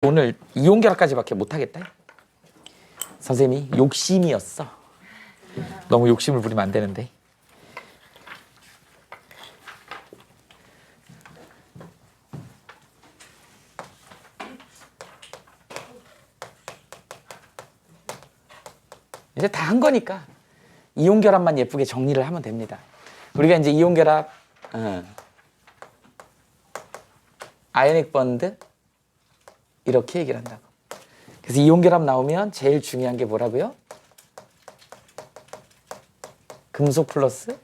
오늘 이온 결합까지밖에 못하겠다. 선생님이 욕심이었어. 너무 욕심을 부리면 안 되는데. 이제 다 한 거니까 이온 결합만 예쁘게 정리를 하면 됩니다. 우리가 이제 이온 결합, 아이오닉 번드 이렇게 얘기를 한다고. 그래서 이온 결합 나오면 제일 중요한 게 뭐라고요? 금속 플러스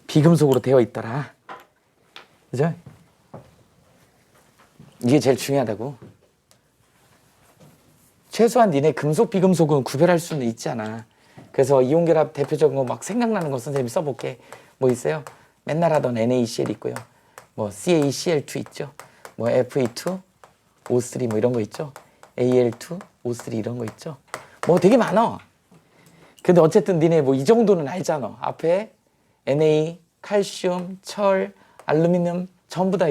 비금속으로 되어 있더라. 그죠? 이게 제일 중요하다고. 최소한 니네 금속 비금속은 구별할 수는 있잖아. 그래서 이온 결합 대표적인 거 막 생각나는 거 선생님이 써볼게. 뭐 있어요? 맨날 하던 NaCl 있고요. 뭐 CaCl2 있죠. 뭐 Fe2, O3 뭐 이런 거 있죠. Al2, O3 이런 거 있죠. 뭐 되게 많아. 근데 어쨌든 니네 뭐 이 정도는 알잖아. 앞에 Na, 칼슘, 철, 알루미늄 전부 다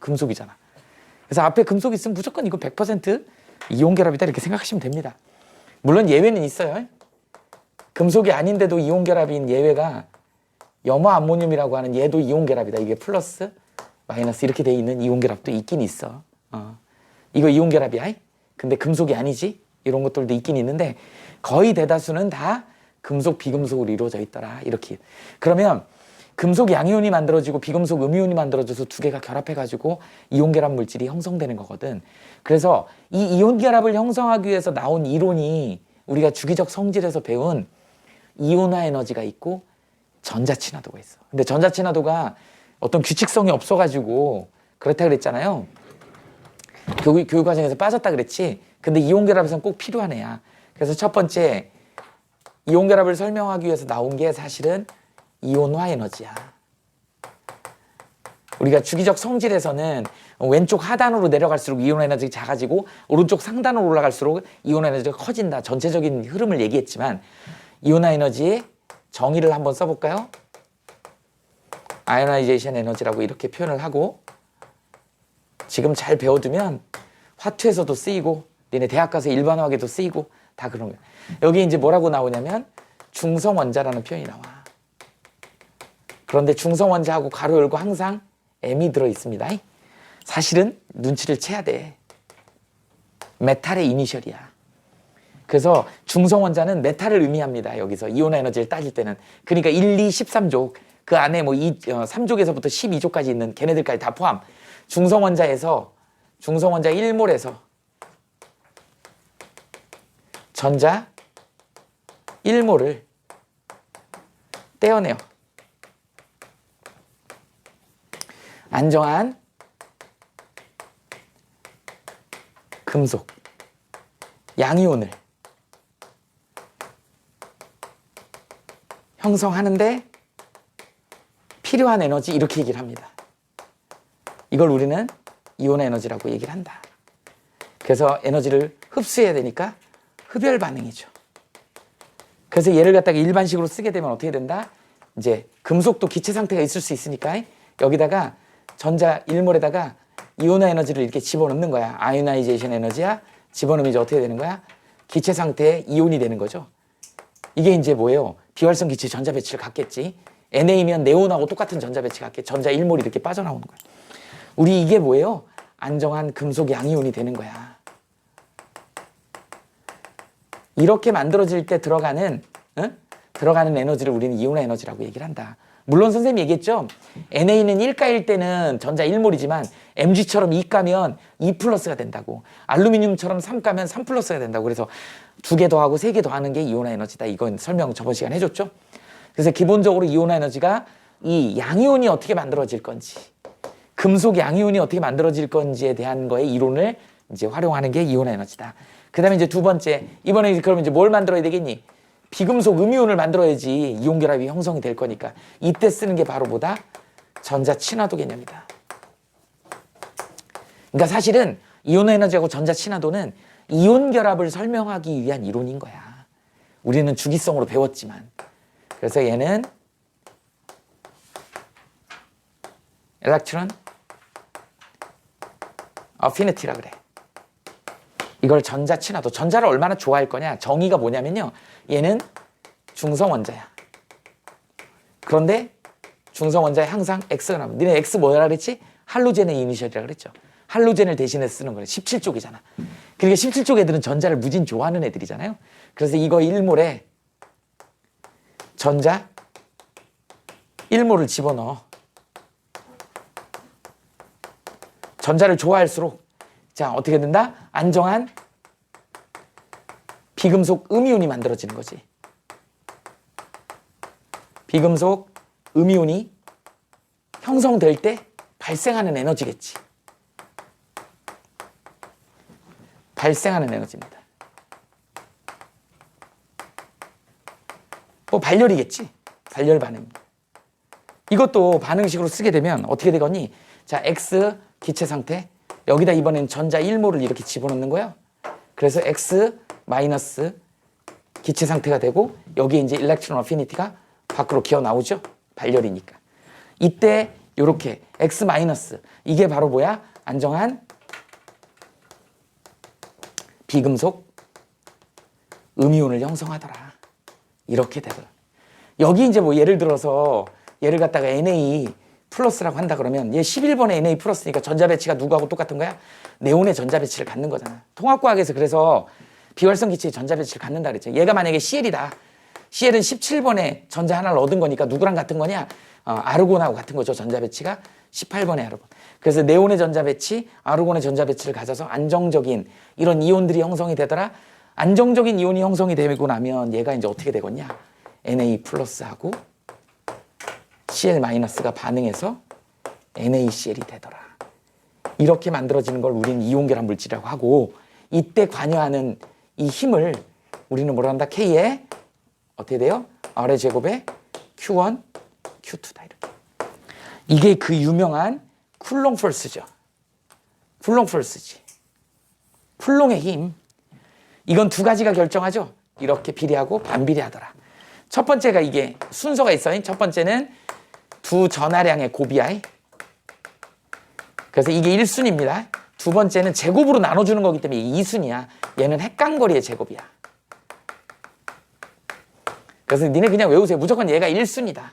금속이잖아. 그래서 앞에 금속 있으면 무조건 이거 100% 이온 결합이다 이렇게 생각하시면 됩니다. 물론 예외는 있어요. 금속이 아닌데도 이온 결합인 예외가 염화 암모늄이라고 하는 얘도 이온 결합이다. 이게 플러스, 마이너스 이렇게 돼 있는 이온 결합도 있긴 있어. 이거 이온 결합이야. 근데 금속이 아니지. 이런 것들도 있긴 있는데 거의 대다수는 다 금속, 비금속으로 이루어져 있더라. 이렇게. 그러면 금속 양이온이 만들어지고 비금속 음이온이 만들어져서 두 개가 결합해가지고 이온 결합 물질이 형성되는 거거든. 그래서 이 이온 결합을 형성하기 위해서 나온 이론이 우리가 주기적 성질에서 배운 이온화 에너지가 있고 전자친화도가 있어. 근데 전자친화도가 어떤 규칙성이 없어가지고 그렇다 그랬잖아요. 교육 과정에서 빠졌다 그랬지. 근데 이온 결합에서는 꼭 필요한 애야. 그래서 첫 번째 이온 결합을 설명하기 위해서 나온 게 사실은 이온화 에너지야. 우리가 주기적 성질에서는 왼쪽 하단으로 내려갈수록 이온 에너지가 작아지고 오른쪽 상단으로 올라갈수록 이온 에너지가 커진다. 전체적인 흐름을 얘기했지만 이온화 에너지의 정의를 한번 써볼까요? 아이오나이제이션 에너지라고 이렇게 표현을 하고 지금 잘 배워두면 화투에서도 쓰이고 니네 대학 가서 일반화학에도 쓰이고 다 그런 거야. 여기 이제 뭐라고 나오냐면 중성원자라는 표현이 나와. 그런데 중성원자하고 가로 열고 항상 M이 들어있습니다. 사실은 눈치를 채야 돼. 메탈의 이니셜이야. 그래서 중성원자는 메탈을 의미합니다. 여기서 이온화 에너지를 따질 때는. 그러니까 1, 2, 13족 그 안에 뭐 3족에서부터 12족까지 있는 걔네들까지 다 포함. 중성원자 1몰에서 전자 1몰을 떼어내요. 안정한 금속 양이온을 형성하는데 필요한 에너지 이렇게 얘기를 합니다. 이걸 우리는 이온 에너지라고 얘기를 한다. 그래서 에너지를 흡수해야 되니까 흡열 반응이죠. 그래서 얘를 갖다가 일반식으로 쓰게 되면 어떻게 된다? 이제 금속도 기체 상태가 있을 수 있으니까 여기다가 전자 1몰에다가 이온화 에너지를 이렇게 집어넣는 거야. 아이오나이제이션 에너지야. 집어넣으면 이제 어떻게 되는 거야? 기체 상태에 이온이 되는 거죠. 이게 이제 뭐예요? 비활성 기체 전자 배치를 갖겠지. NA면 네온하고 똑같은 전자 배치 갖게 전자 1몰이 이렇게 빠져나오는 거야. 우리 이게 뭐예요? 안정한 금속 양이온이 되는 거야. 이렇게 만들어질 때 들어가는 에너지를 우리는 이온화 에너지라고 얘기를 한다. 물론 선생님이 얘기했죠. NA는 1가일 때는 전자 1몰이지만 Mg처럼 2가면 2 플러스가 된다고. 알루미늄처럼 3가면 3 플러스가 된다고. 그래서 2개 더하고 3개 더하는 게 이온화 에너지다. 이건 설명 저번 시간에 해줬죠. 그래서 기본적으로 이온화 에너지가 이 양이온이 어떻게 만들어질 건지 금속 양이온이 어떻게 만들어질 건지에 대한 거에 이론을 이제 활용하는 게 이온화 에너지다. 그 다음에 이제 두 번째, 이번에 그러면 이제 뭘 만들어야 되겠니? 비금속 음이온을 만들어야지 이온 결합이 형성이 될 거니까 이때 쓰는 게 바로 뭐다? 전자 친화도 개념이다. 그러니까 사실은 이온 에너지하고 전자 친화도는 이온 결합을 설명하기 위한 이론인 거야. 우리는 주기성으로 배웠지만. 그래서 얘는 엘렉트론 affinity라 그래. 이걸 전자 친화도. 전자를 얼마나 좋아할 거냐. 정의가 뭐냐면요. 얘는 중성 원자야. 그런데 중성 원자에 항상 X가 나오면 니네 X 뭐라 그랬지? 할로젠의 이니셜이라 그랬죠. 할로젠을 대신해 쓰는 거래. 17쪽이잖아. 그러니까 17쪽 애들은 전자를 무진 좋아하는 애들이잖아요. 그래서 이거 1몰에 전자 1몰을 집어넣어. 전자를 좋아할수록 자 어떻게 된다? 안정한 비금속 음이온이 만들어지는 거지. 비금속 음이온이 형성될 때 발생하는 에너지겠지. 발생하는 에너지입니다. 뭐 발열이겠지. 발열 반응. 이것도 반응식으로 쓰게 되면 어떻게 되겠니? 자, X 기체 상태. 여기다 이번엔 전자 1몰을 이렇게 집어넣는 거야. 그래서 X 마이너스 기체 상태가 되고 여기에 이제 일렉트론 어피니티가 밖으로 기어 나오죠. 발열이니까. 이때 요렇게 X 마이너스 이게 바로 뭐야? 안정한 비금속 음이온을 형성하더라. 이렇게 되더라. 여기 이제 뭐 예를 들어서 얘를 갖다가 Na 플러스라고 한다 그러면 얘 11번에 Na 플러스니까 전자 배치가 누구하고 똑같은 거야? 네온의 전자 배치를 갖는 거잖아. 통합과학에서 그래서 비활성 기체의 전자 배치를 갖는다 그랬죠. 얘가 만약에 CL이다. CL은 17번에 전자 하나를 얻은 거니까 누구랑 같은 거냐? 아르곤하고 같은 거죠. 전자 배치가 18번에 아르곤. 그래서 네온의 전자 배치, 아르곤의 전자 배치를 가져서 안정적인 이런 이온들이 형성이 되더라. 안정적인 이온이 형성이 되고 나면 얘가 이제 어떻게 되겠냐? Na 플러스하고 Cl 마이너스가 반응해서 NaCl이 되더라. 이렇게 만들어지는 걸 우리는 이온결합 물질이라고 하고 이때 관여하는 이 힘을 우리는 뭐라 한다? K에 어떻게 돼요? R의 제곱에 Q1, Q2다 이렇게. 이게 그 유명한 쿨롱 폴스죠. 쿨롱 폴스지. 쿨롱의 힘. 이건 두 가지가 결정하죠. 이렇게 비례하고 반비례하더라. 첫 번째가 이게 순서가 있어요. 첫 번째는 두 전하량의 곱이야. 그래서 이게 1순위입니다. 두 번째는 제곱으로 나눠주는 거기 때문에 2순위야. 얘는 핵간거리의 제곱이야. 그래서 니네 그냥 외우세요. 무조건 얘가 1순위다.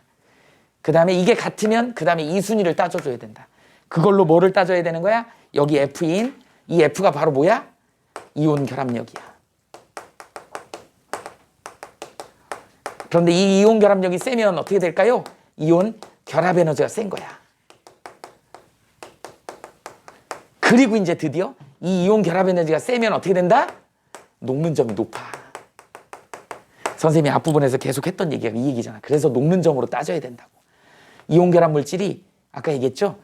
그 다음에 이게 같으면 그 다음에 2순위를 따져줘야 된다. 그걸로 뭐를 따져야 되는 거야? 여기 F인 이 F가 바로 뭐야? 이온 결합력이야. 그런데 이 이온 결합력이 세면 어떻게 될까요? 이온 결합 에너지가 센 거야. 그리고 이제 드디어 이 이온 결합 에너지가 세면 어떻게 된다? 녹는 점이 높아. 선생님이 앞부분에서 계속 했던 얘기가 이 얘기잖아. 그래서 녹는 점으로 따져야 된다고. 이온 결합 물질이 아까 얘기했죠?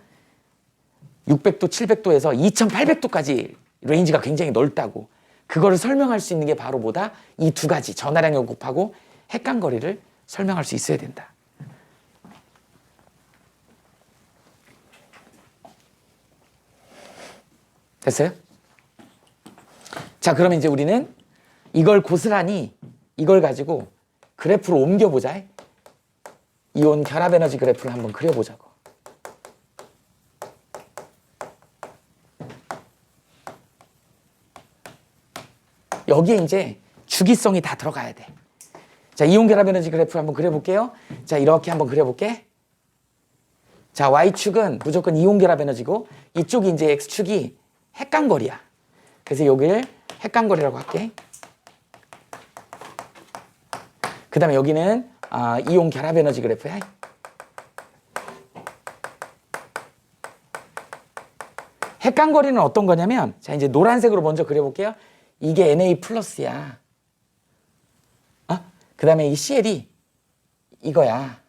600도, 700도에서 2800도까지 레인지가 굉장히 넓다고. 그거를 설명할 수 있는 게 바로 뭐다? 이 두 가지 전하량의 곱하고 핵간거리를 설명할 수 있어야 된다. 됐어요? 자, 그러면 이제 우리는 이걸 고스란히 이걸 가지고 그래프로 옮겨보자. 이온 결합 에너지 그래프를 한번 그려보자고. 여기에 이제 주기성이 다 들어가야 돼. 자, 이온 결합 에너지 그래프 한번 그려볼게요. 자, 이렇게 한번 그려볼게. 자, Y축은 무조건 이온 결합 에너지고 이쪽이 이제 X축이 핵간거리야. 그래서 여기를 핵간거리라고 할게. 그 다음에 여기는 이온 결합 에너지 그래프야. 핵간거리는 어떤 거냐면, 자, 이제 노란색으로 먼저 그려볼게요. 이게 Na 플러스야. 그 다음에 이 CL이 이거야.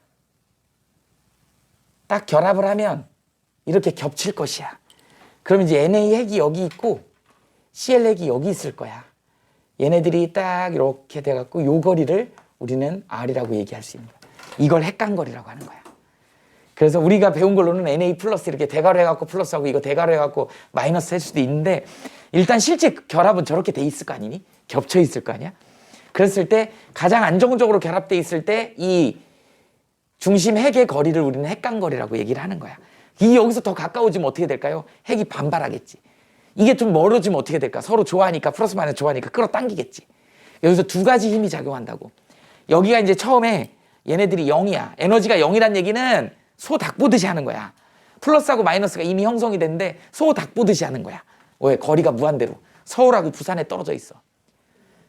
딱 결합을 하면 이렇게 겹칠 것이야. 그럼 이제 Na 핵이 여기 있고 CL 핵이 여기 있을 거야. 얘네들이 딱 이렇게 돼갖고 요 거리를 우리는 R이라고 얘기할 수 있는 거야. 이걸 핵간거리라고 하는 거야. 그래서 우리가 배운 걸로는 Na 플러스 이렇게 대괄호 해갖고 플러스하고 이거 대괄호 해갖고 마이너스 할 수도 있는데 일단 실제 결합은 저렇게 돼 있을 거 아니니? 겹쳐 있을 거 아니야? 그랬을 때 가장 안정적으로 결합돼 있을 때 이 중심 핵의 거리를 우리는 핵간거리라고 얘기를 하는 거야. 이 여기서 더 가까워지면 어떻게 될까요? 핵이 반발하겠지. 이게 좀 멀어지면 어떻게 될까? 서로 좋아하니까, 플러스 마이너스 좋아하니까 끌어당기겠지. 여기서 두 가지 힘이 작용한다고. 여기가 이제 처음에 얘네들이 0이야. 에너지가 0이란 얘기는 소 닭 보듯이 하는 거야. 플러스하고 마이너스가 이미 형성이 됐는데 소 닭 보듯이 하는 거야. 왜? 거리가 무한대로. 서울하고 부산에 떨어져 있어.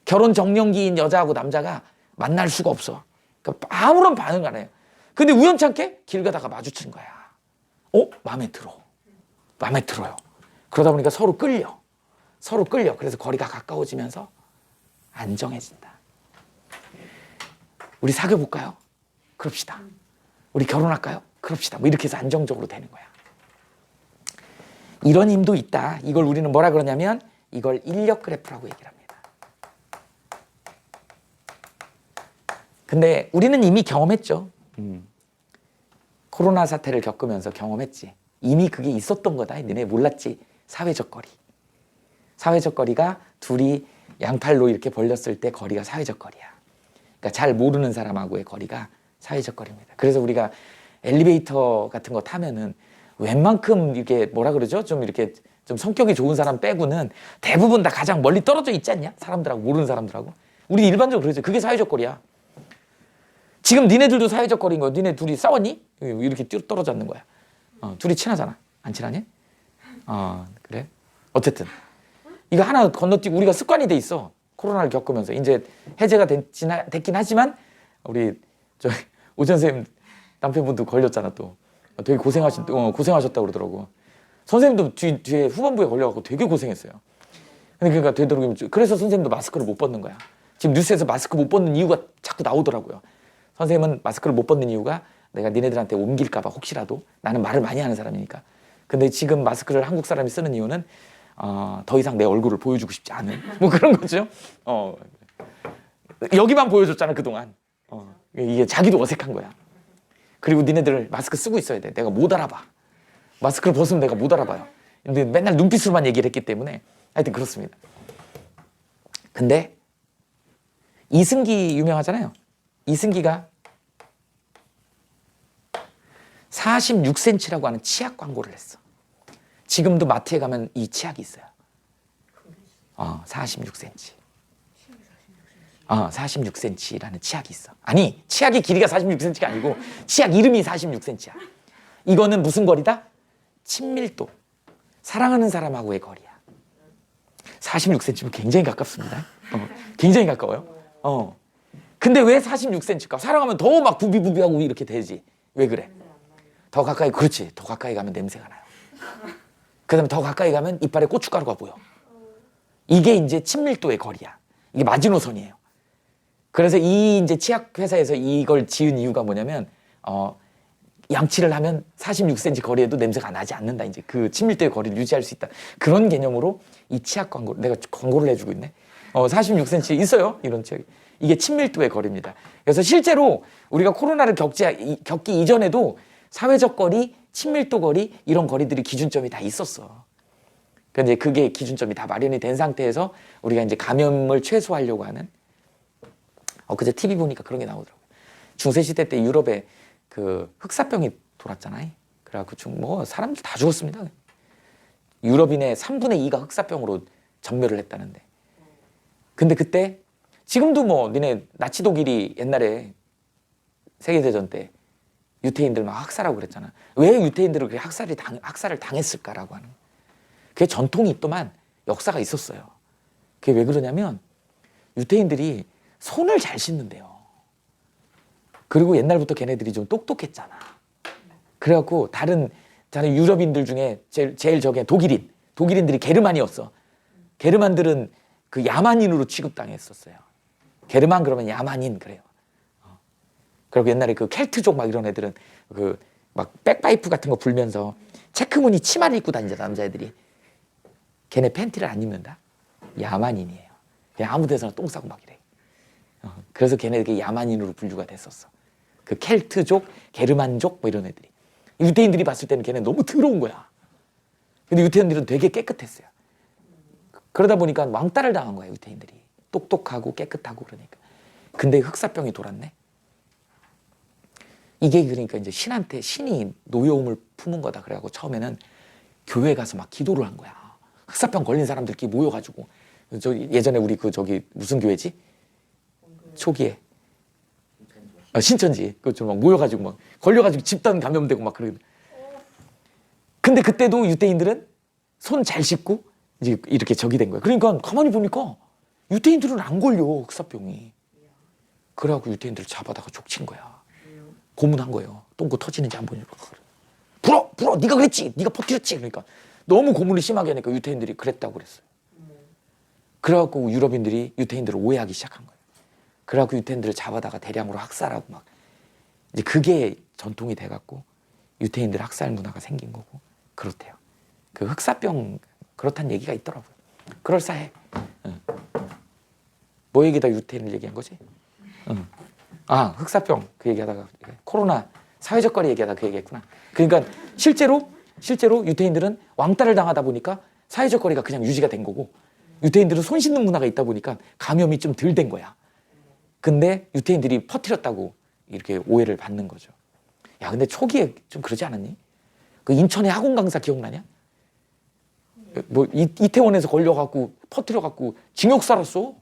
결혼 정년기인 여자하고 남자가 만날 수가 없어. 그러니까 아무런 반응 안 해요. 근데 우연찮게 길 가다가 마주친 거야. 마음에 들어. 마음에 들어요. 그러다 보니까 서로 끌려. 서로 끌려. 그래서 거리가 가까워지면서 안정해진다. 우리 사귀어 볼까요? 그럽시다. 우리 결혼할까요? 그럽시다. 뭐 이렇게 해서 안정적으로 되는 거야. 이런 힘도 있다. 이걸 우리는 뭐라 그러냐면 이걸 인력 그래프라고 얘기를 합니다. 근데 우리는 이미 경험했죠. 코로나 사태를 겪으면서 경험했지. 이미 그게 있었던 거다. 너네 몰랐지. 사회적 거리. 사회적 거리가 둘이 양팔로 이렇게 벌렸을 때 거리가 사회적 거리야. 그러니까 잘 모르는 사람하고의 거리가 사회적 거리입니다. 그래서 우리가 엘리베이터 같은 거 타면은 웬만큼 이게 뭐라 그러죠? 좀 이렇게 좀 성격이 좋은 사람 빼고는 대부분 다 가장 멀리 떨어져 있지 않냐? 사람들하고 모르는 사람들하고. 우리 일반적으로 그러죠. 그게 사회적 거리야. 지금 니네들도 사회적 거리인 거야. 니네 둘이 싸웠니? 이렇게 떨어져 있는 거야. 둘이 친하잖아. 안 친하니? 그래? 어쨌든 이거 하나 건너뛰고 우리가 습관이 돼 있어. 코로나를 겪으면서 이제 해제가 됐긴 하지만 우리 오 선생님 남편분도 걸렸잖아 또. 되게 고생하셨다고 그러더라고. 선생님도 뒤에 후반부에 걸려갖고 되게 고생했어요. 근데 그러니까 되도록이면 그래서 선생님도 마스크를 못 벗는 거야. 지금 뉴스에서 마스크 못 벗는 이유가 자꾸 나오더라고요. 선생님은 마스크를 못 벗는 이유가 내가 니네들한테 옮길까 봐 혹시라도. 나는 말을 많이 하는 사람이니까. 근데 지금 마스크를 한국 사람이 쓰는 이유는 더 이상 내 얼굴을 보여주고 싶지 않은 뭐 그런 거죠. 여기만 보여줬잖아 그동안. 이게 자기도 어색한 거야. 그리고 니네들 마스크 쓰고 있어야 돼. 내가 못 알아봐. 마스크를 벗으면 내가 못 알아봐요. 근데 맨날 눈빛으로만 얘기를 했기 때문에 하여튼 그렇습니다. 근데 이승기 유명하잖아요. 이승기가 46cm라고 하는 치약 광고를 했어. 지금도 마트에 가면 이 치약이 있어요. 46cm. 46cm라는 치약이 있어. 아니, 치약의 길이가 46cm가 아니고 치약 이름이 46cm야. 이거는 무슨 거리다? 친밀도. 사랑하는 사람하고의 거리야. 46cm면 굉장히 가깝습니다. 굉장히 가까워요. 근데 왜 46cm일까? 사랑하면 더 막 부비부비하고 이렇게 되지. 왜 그래? 더 가까이, 그렇지. 더 가까이 가면 냄새가 나요. 그 다음에 더 가까이 가면 이빨에 고춧가루가 보여. 이게 이제 친밀도의 거리야. 이게 마지노선이에요. 그래서 이 이제 치약 회사에서 이걸 지은 이유가 뭐냐면, 양치를 하면 46cm 거리에도 냄새가 나지 않는다. 이제 그 친밀도의 거리를 유지할 수 있다. 그런 개념으로 이 치약 광고, 내가 광고를 해주고 있네. 46cm 있어요. 이런 치약이. 이게 친밀도의 거리입니다. 그래서 실제로 우리가 코로나를 겪기 이전에도 사회적 거리, 친밀도 거리, 이런 거리들이 기준점이 다 있었어. 근데 그게 기준점이 다 마련이 된 상태에서 우리가 이제 감염을 최소화하려고 하는. 그제 TV 보니까 그런 게 나오더라고요. 중세시대 때 유럽에 그 흑사병이 돌았잖아요. 그래갖고 사람들 다 죽었습니다. 유럽인의 3분의 2가 흑사병으로 전멸을 했다는데. 근데 그때 지금도 니네 나치 독일이 옛날에 세계대전 때 유태인들 막 학살하고 그랬잖아. 왜 유태인들을 그렇게 학살을 당했을까라고 하는. 그게 전통이 있더만 역사가 있었어요. 그게 왜 그러냐면 유태인들이 손을 잘 씻는데요. 그리고 옛날부터 걔네들이 좀 똑똑했잖아. 그래갖고 다른 유럽인들 중에 제일 저게 독일인들이 게르만이었어. 게르만들은 그 야만인으로 취급당했었어요. 게르만 그러면 야만인 그래요. 그리고 옛날에 그 켈트족 막 이런 애들은 그 막 백파이프 같은 거 불면서 체크무늬 치마를 입고 다니잖아 남자애들이. 걔네 팬티를 안 입는다. 야만인이에요. 그냥 아무 데서나 똥 싸고 막 이래. 그래서 걔네들이 야만인으로 분류가 됐었어. 그 켈트족, 게르만족 뭐 이런 애들이. 유태인들이 봤을 때는 걔네 너무 더러운 거야. 근데 유태인들은 되게 깨끗했어요. 그러다 보니까 왕따를 당한 거야 유태인들이. 똑똑하고 깨끗하고 그러니까. 근데 흑사병이 돌았네. 이게 그러니까 이제 신한테 신이 노여움을 품은 거다. 그래갖고 처음에는 교회 가서 막 기도를 한 거야. 흑사병 걸린 사람들끼리 모여가지고 예전에 우리 저기 무슨 교회지? 초기에 신천지 그좀 막 모여가지고 막 걸려가지고 집단 감염되고 막 그러거든. 근데 그때도 유대인들은 손 잘 씻고 이제 이렇게 적이 된 거야. 그러니까 가만히 보니까 유대인들은 안 걸려 흑사병이. 그래갖고 유대인들 잡아다가 족친 거야. 고문한 거예요. 똥꼬 터지는지 안 보니까. 불어 네가 그랬지, 네가 퍼뜨렸지. 그러니까 너무 고문을 심하게 하니까 유대인들이 그랬다고 그랬어요. 그래갖고 유럽인들이 유대인들을 오해하기 시작한 거예요. 그래갖고 유대인들을 잡아다가 대량으로 학살하고 막 이제 그게 전통이 돼갖고 유대인들 학살 문화가 생긴 거고 그렇대요. 그 흑사병 그렇다는 얘기가 있더라고요. 그럴싸해. 응. 뭐 얘기다 유태인을 얘기한 거지? 응. 아 흑사병 그 얘기하다가 코로나 사회적 거리 얘기하다 그 얘기했구나. 그러니까 실제로 유태인들은 왕따를 당하다 보니까 사회적 거리가 그냥 유지가 된 거고 유태인들은 손 씻는 문화가 있다 보니까 감염이 좀 덜 된 거야. 근데 유태인들이 퍼뜨렸다고 이렇게 오해를 받는 거죠. 야 근데 초기에 좀 그러지 않았니? 그 인천의 학원 강사 기억나냐? 뭐 이태원에서 걸려갖고 퍼뜨려갖고 징역 살았어.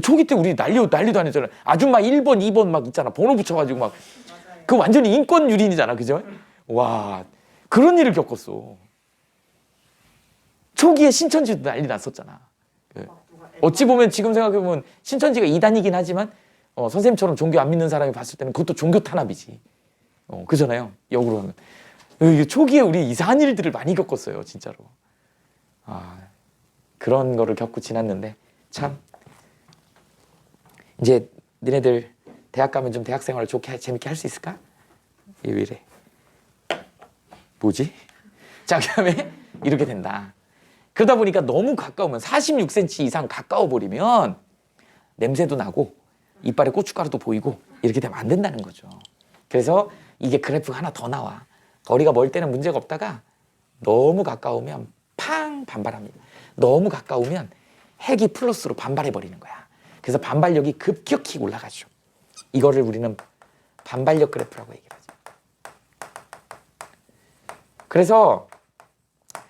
초기 때 우리 난리도 아니잖아. 아줌마 1번, 2번 막 있잖아. 번호 붙여가지고 막. 그 완전히 인권 유린이잖아. 그죠? 와, 그런 일을 겪었어. 초기에 신천지도 난리 났었잖아. 어찌 보면 지금 생각해보면 신천지가 이단이긴 하지만 선생님처럼 종교 안 믿는 사람이 봤을 때는 그것도 종교 탄압이지. 그잖아요. 역으로 하면. 초기에 우리 이상한 일들을 많이 겪었어요. 진짜로. 아, 그런 거를 겪고 지났는데 참 이제 니네들 대학 가면 좀 대학 생활을 좋게 재밌게 할 수 있을까? 왜 이래? 뭐지? 자, 그다음에 이렇게 된다. 그러다 보니까 너무 가까우면 46cm 이상 가까워 버리면 냄새도 나고 이빨에 고춧가루도 보이고 이렇게 되면 안 된다는 거죠. 그래서 이게 그래프가 하나 더 나와. 거리가 멀 때는 문제가 없다가 너무 가까우면 팡 반발합니다. 너무 가까우면 핵이 플러스로 반발해 버리는 거야. 그래서 반발력이 급격히 올라가죠. 이거를 우리는 반발력 그래프라고 얘기를 하죠. 그래서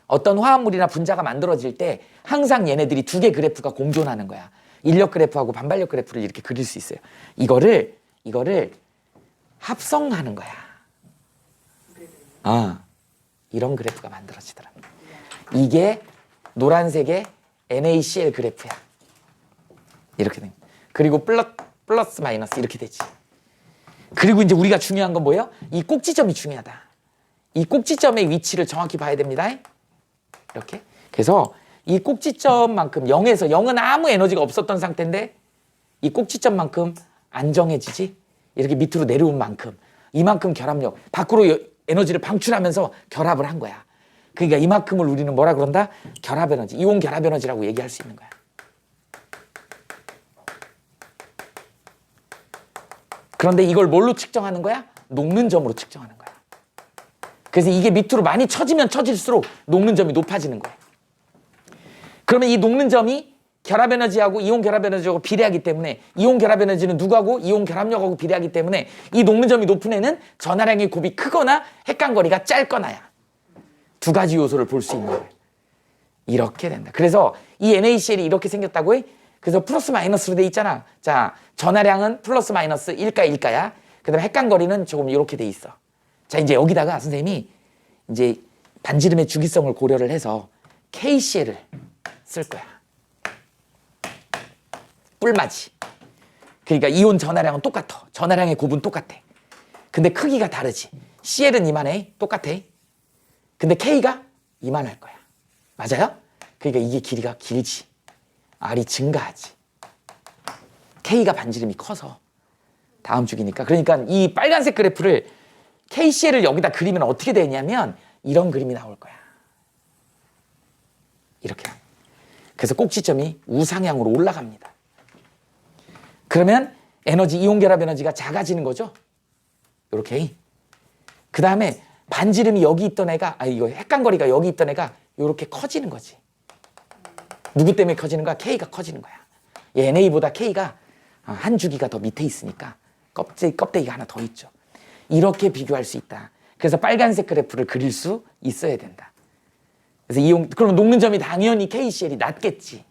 어떤 화합물이나 분자가 만들어질 때 항상 얘네들이 두 개 그래프가 공존하는 거야. 인력 그래프하고 반발력 그래프를 이렇게 그릴 수 있어요. 이거를 합성하는 거야. 이런 그래프가 만들어지더랍니다. 이게 노란색의 NaCl 그래프야. 이렇게 됩니다. 그리고 플러스 마이너스 이렇게 되지. 그리고 이제 우리가 중요한 건 뭐예요? 이 꼭지점이 중요하다. 이 꼭지점의 위치를 정확히 봐야 됩니다. 이렇게. 그래서 이 꼭지점만큼 0에서 0은 아무 에너지가 없었던 상태인데 이 꼭지점만큼 안정해지지. 이렇게 밑으로 내려온 만큼 이만큼 결합력 밖으로 에너지를 방출하면서 결합을 한 거야. 그러니까 이만큼을 우리는 뭐라 그런다? 결합 에너지, 이온 결합 에너지라고 얘기할 수 있는 거야. 그런데 이걸 뭘로 측정하는 거야? 녹는 점으로 측정하는 거야. 그래서 이게 밑으로 많이 쳐지면 쳐질수록 녹는 점이 높아지는 거야. 그러면 이 녹는 점이 결합 에너지하고 이온 결합 에너지하고 비례하기 때문에 이온 결합 에너지는 누구하고 이온 결합력하고 비례하기 때문에 이 녹는 점이 높은 애는 전하량의 곱이 크거나 핵간거리가 짧거나야. 두 가지 요소를 볼 수 있는 거예요. 이렇게 된다. 그래서 이 NaCl이 이렇게 생겼다고 해? 그래서 플러스 마이너스로 돼 있잖아. 자, 전하량은 플러스 마이너스 1가 그 다음에 핵간거리는 조금 이렇게 돼 있어. 자, 이제 여기다가 선생님이 이제 반지름의 주기성을 고려를 해서 KCl을 쓸 거야. 뿔맞이. 그러니까 이온 전하량은 똑같아. 전하량의 곱은 똑같아. 근데 크기가 다르지. Cl은 이만해. 똑같아. 근데 K가 이만할 거야. 맞아요? 그러니까 이게 길이가 길지. R이 증가하지. K가 반지름이 커서 다음 주기니까. 그러니까 이 빨간색 그래프를 KCl을 여기다 그리면 어떻게 되냐면 이런 그림이 나올 거야. 이렇게. 그래서 꼭지점이 우상향으로 올라갑니다. 그러면 에너지, 이온 결합 에너지가 작아지는 거죠. 이렇게. 그 다음에 반지름이 여기 있던 애가, 이거 핵간거리가 여기 있던 애가 이렇게 커지는 거지. 누구 때문에 커지는 거야? K가 커지는 거야. 얘 NA보다 K가 한 주기가 더 밑에 있으니까 껍데기가 하나 더 있죠. 이렇게 비교할 수 있다. 그래서 빨간색 그래프를 그릴 수 있어야 된다. 그래서 그러면 녹는 점이 당연히 KCl이 낮겠지.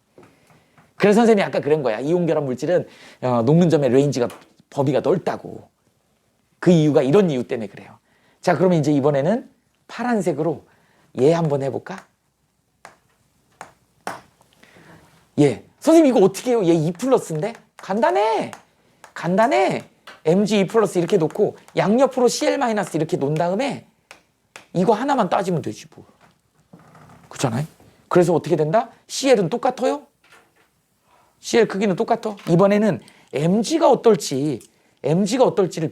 그래서 선생님이 아까 그런 거야. 이온결합 물질은 녹는 점의 레인지가 범위가 넓다고. 그 이유가 이런 이유 때문에 그래요. 자, 그러면 이제 이번에는 파란색으로 얘 한번 해볼까? 예. 선생님 이거 어떻게 해요? 얘 2+인데? 간단해. Mg 2+ 이렇게 놓고 양옆으로 Cl- 이렇게 놓은 다음에 이거 하나만 따지면 되지 뭐. 그렇잖아요? 그래서 어떻게 된다? Cl은 똑같아요? Cl 크기는 똑같아? 이번에는 Mg가 어떨지를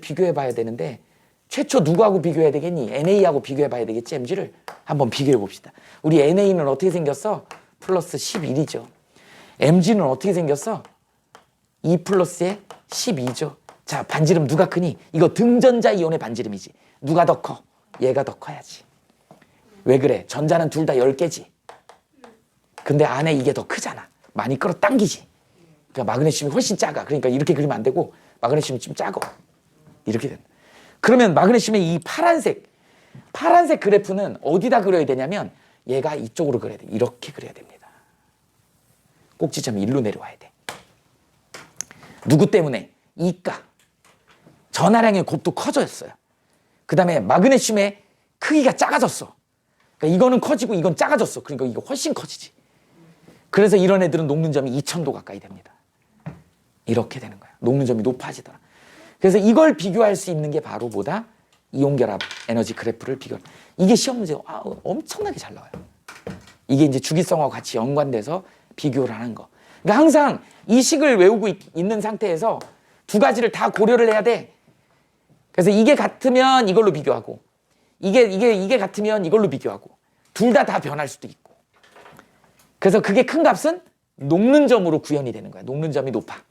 비교해 봐야 되는데 최초 누구하고 비교해야 되겠니? NA하고 비교해 봐야 되겠지, Mg를. 한번 비교해 봅시다. 우리 NA는 어떻게 생겼어? 플러스 11이죠. Mg는 어떻게 생겼어? 2+에 12죠. 자, 반지름 누가 크니? 이거 등전자 이온의 반지름이지. 누가 더 커? 얘가 더 커야지. 왜 그래? 전자는 둘 다 10개지. 근데 안에 이게 더 크잖아. 많이 끌어당기지. 그러니까 마그네슘이 훨씬 작아. 그러니까 이렇게 그리면 안 되고 마그네슘이 좀 작아. 이렇게 된다. 그러면 마그네슘의 이 파란색 그래프는 어디다 그려야 되냐면 얘가 이쪽으로 그려야 돼. 이렇게 그려야 됩니다. 꼭지점이 일로 내려와야 돼. 누구 때문에? 이가. 전하량의 곱도 커졌어요. 그 다음에 마그네슘의 크기가 작아졌어. 그러니까 이거는 커지고 이건 작아졌어. 그러니까 이거 훨씬 커지지. 그래서 이런 애들은 녹는 점이 2000도 가까이 됩니다. 이렇게 되는 거야. 녹는 점이 높아지더라. 그래서 이걸 비교할 수 있는 게 바로 뭐다? 이온결합 에너지 그래프를 비교. 이게 시험 문제 엄청나게 잘 나와요. 이게 이제 주기성하고 같이 연관돼서 비교를 하는 거. 그러니까 항상 이 식을 외우고 있는 상태에서 두 가지를 다 고려를 해야 돼. 그래서 이게 같으면 이걸로 비교하고 이게 같으면 이걸로 비교하고 둘 다 변할 수도 있고. 그래서 그게 큰 값은 녹는 점으로 구현이 되는 거야. 녹는 점이 높아.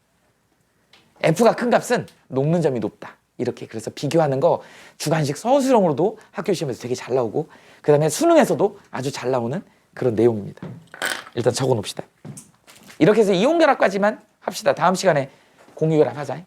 F가 큰 값은 녹는 점이 높다. 이렇게 그래서 비교하는 거 주관식 서술형으로도 학교 시험에서 되게 잘 나오고 그 다음에 수능에서도 아주 잘 나오는 그런 내용입니다. 일단 적어 놓읍시다. 이렇게 해서 이온결합까지만 합시다. 다음 시간에 공유결합 하자.